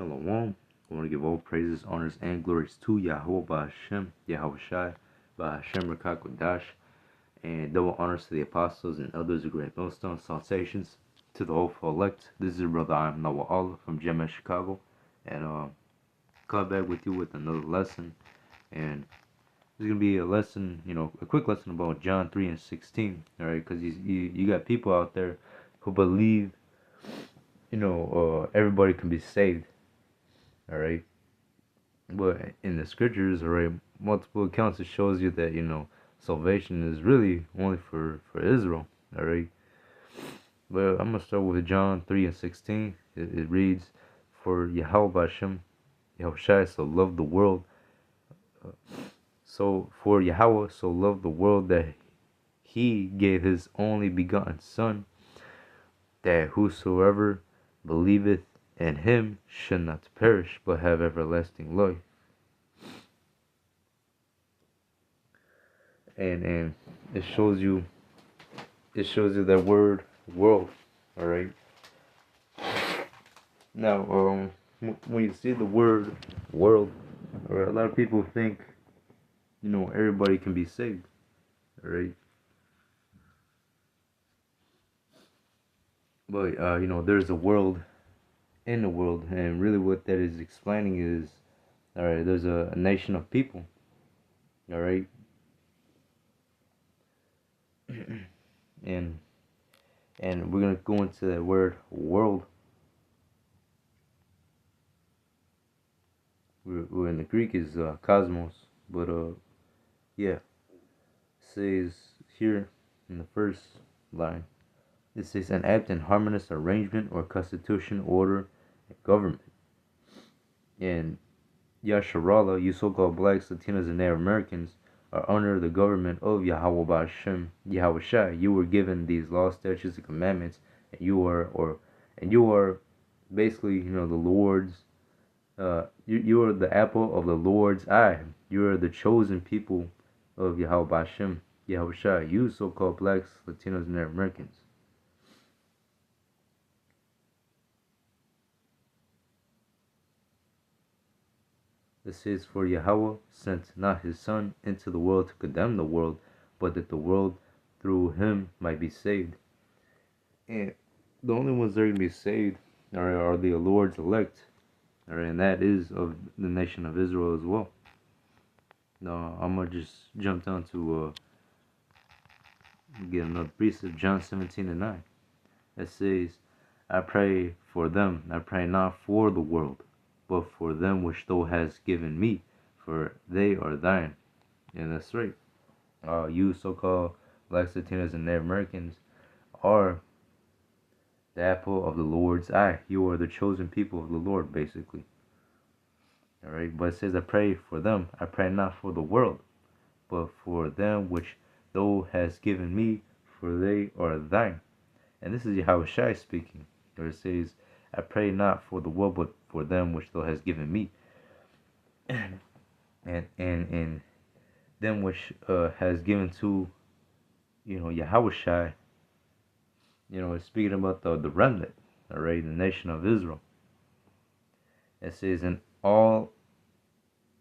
Shalom. I want to give all praises, honors, and glories to Yahweh Ba'Hashem, Yahweh Shai, Ba'Hashem Rakakwadash, and double honors to the apostles and elders of Great Millstone, salutations to the hopeful elect. This is your brother, I'm Noah Allah from GMS Chicago, and come back with you with another lesson. And this is going to be a lesson, a quick lesson about John 3 and 16, all right? Because you got people out there who believe, everybody can be saved. All right, but in the scriptures, all right, multiple accounts, it shows you that salvation is really only for Israel. All right, but I'm gonna start with John 3 and 16. It reads, "For Yahweh Hashem, Yahushai, so loved the world, for Yahweh so loved the world that He gave His only begotten Son, that whosoever believeth in Him should not perish, but have everlasting life." And it shows you that word world. All right, now when you see the word world, all right, a lot of people think everybody can be saved. All right, but there's a world in the world, and really what that is explaining is, all right, there's a nation of people. All right, and we're gonna go into that word world. We're in the Greek is cosmos, but yeah, it says here in the first line, it says an apt and harmonious arrangement or constitution, order, and government. And Yasharallah, you so-called blacks, Latinos, and Native Americans are under the government of Yahweh Ba'Hashem, Yahweh Shai. You were given these laws, statutes, and commandments, and you are basically, the Lord's. You are the apple of the Lord's eye. You are the chosen people of Yahweh Ba'Hashem, Yahweh Shai. You so-called blacks, Latinos, and Native Americans. It says, "For Yahweh sent not His Son into the world to condemn the world, but that the world through Him might be saved." And the only ones that are going to be saved are the Lord's elect. All right, and that is of the nation of Israel as well. Now, I'm going to just jump down to get another precept, John 17 and 9. It says, "I pray for them, I pray not for the world, but for them which thou hast given me, for they are thine." And that's right. You so-called blacks, Latinos, and Native Americans are the apple of the Lord's eye. You are the chosen people of the Lord, basically. All right, but it says, "I pray for them. I pray not for the world, but for them which thou hast given me, for they are thine." And this is Yahweh Shai speaking. Where it says, "I pray not for the world, but for them which thou hast given me." and them which has given to Yahweh Shai, it's speaking about the remnant, all right, the nation of Israel. It says, "And all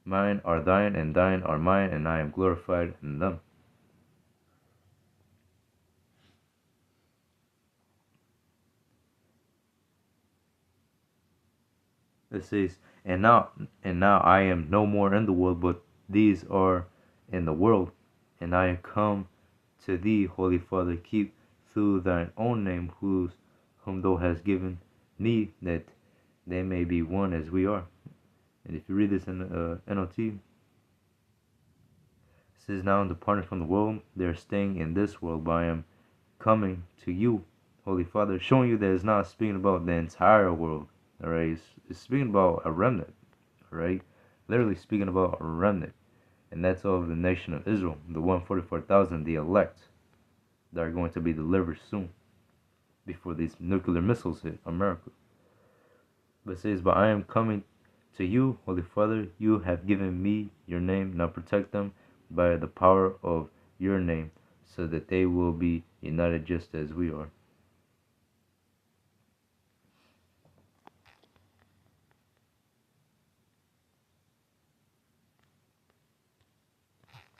mine are thine, and thine are mine, and I am glorified in them." It says, and now I am no more in the world, but these are in the world, and I am come to thee, Holy Father, keep through thine own name whom thou hast given me, that they may be one as we are. And if you read this in NLT, it says, "Now I'm departing from the world, they are staying in this world, but I am coming to you, Holy Father," showing you that it's not speaking about the entire world. All right, it's speaking about a remnant. All right, literally speaking about a remnant, and that's of the nation of Israel, the 144,000, the elect, that are going to be delivered soon, before these nuclear missiles hit America. But it says, "But I am coming to you, Holy Father. You have given me your name. Now protect them by the power of your name, so that they will be united just as we are."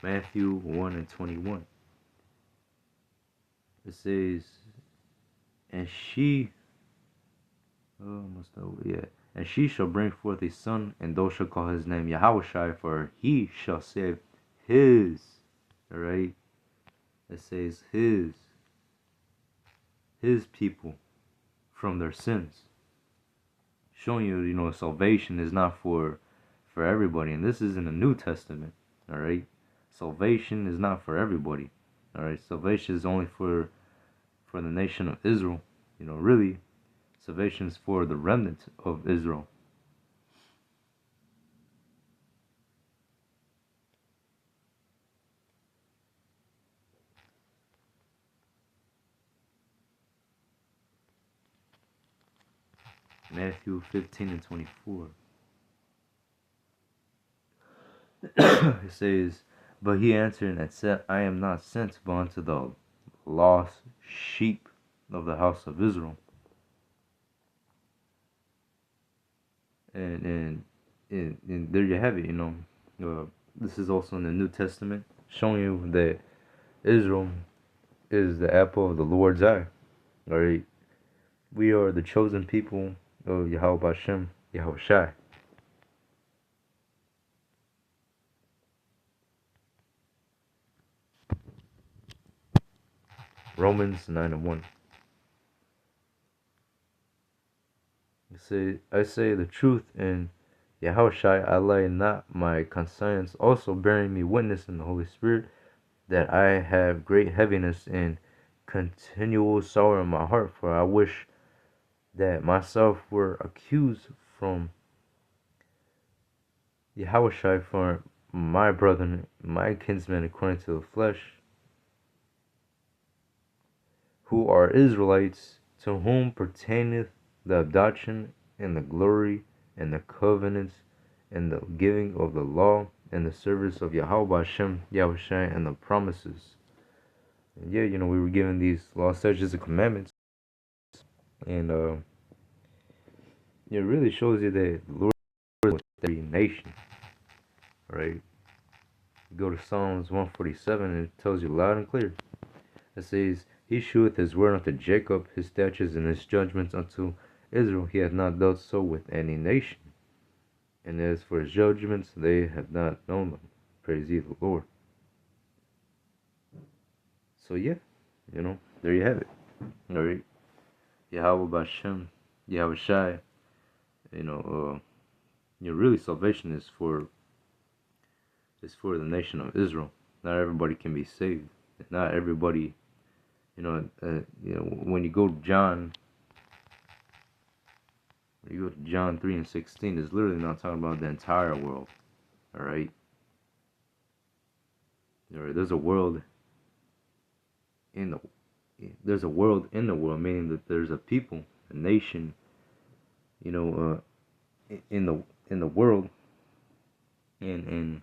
Matthew 1 and 21. It says, and she, and she shall bring forth a son, and thou shalt call his name Yahushai, for he shall save his, all right? It says his people from their sins. Showing you, salvation is not for everybody, and this is in the New Testament, all right? Salvation is not for everybody, all right? Salvation is only for the nation of Israel. Really, salvation is for the remnant of Israel. Matthew 15 and 24. It says, but he answered and said, I am not sent but unto the lost sheep of the house of Israel. And there you have it. This is also in the New Testament, showing you that Israel is the apple of the Lord's eye. All right, we are the chosen people of Yahweh Hashem, Yahweh Shai. Romans 9 and 1. I say the truth in Yahushai, I lie not, my conscience also bearing me witness in the Holy Spirit, that I have great heaviness and continual sorrow in my heart, for I wish that myself were accused from Yahushai for my brethren, my kinsmen according to the flesh, who are Israelites, to whom pertaineth the adoption and the glory and the covenants and the giving of the law and the service of Yahweh Hashem, Yahushai, and the promises. And yeah, we were given these law, statutes, and commandments, and it really shows you that the Lord is with every nation. Right? You go to Psalms 147, and it tells you loud and clear. It says, he sheweth his word unto Jacob, his statutes and his judgments unto Israel. He hath not dealt so with any nation. And as for his judgments, they have not known them. Praise ye the Lord. So yeah, there you have it. All right. Yahweh Bashem, Yahweh Shai. Really salvation is for the nation of Israel. Not everybody can be saved. Not everybody, when you go to John 3 and 16, it's literally not talking about the entire world. All right. There's a world in the world, meaning that there's a people, a nation, in the world, and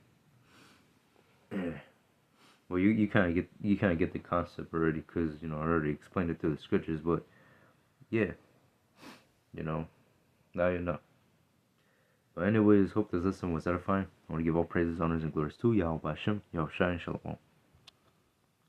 well, you kind of get the concept already, because I already explained it through the scriptures. But yeah, now you know. But anyways, hope this lesson was edifying. I want to give all praises, honors, and glories to Yahweh Hashem, Yahweh Shai, and Shalom.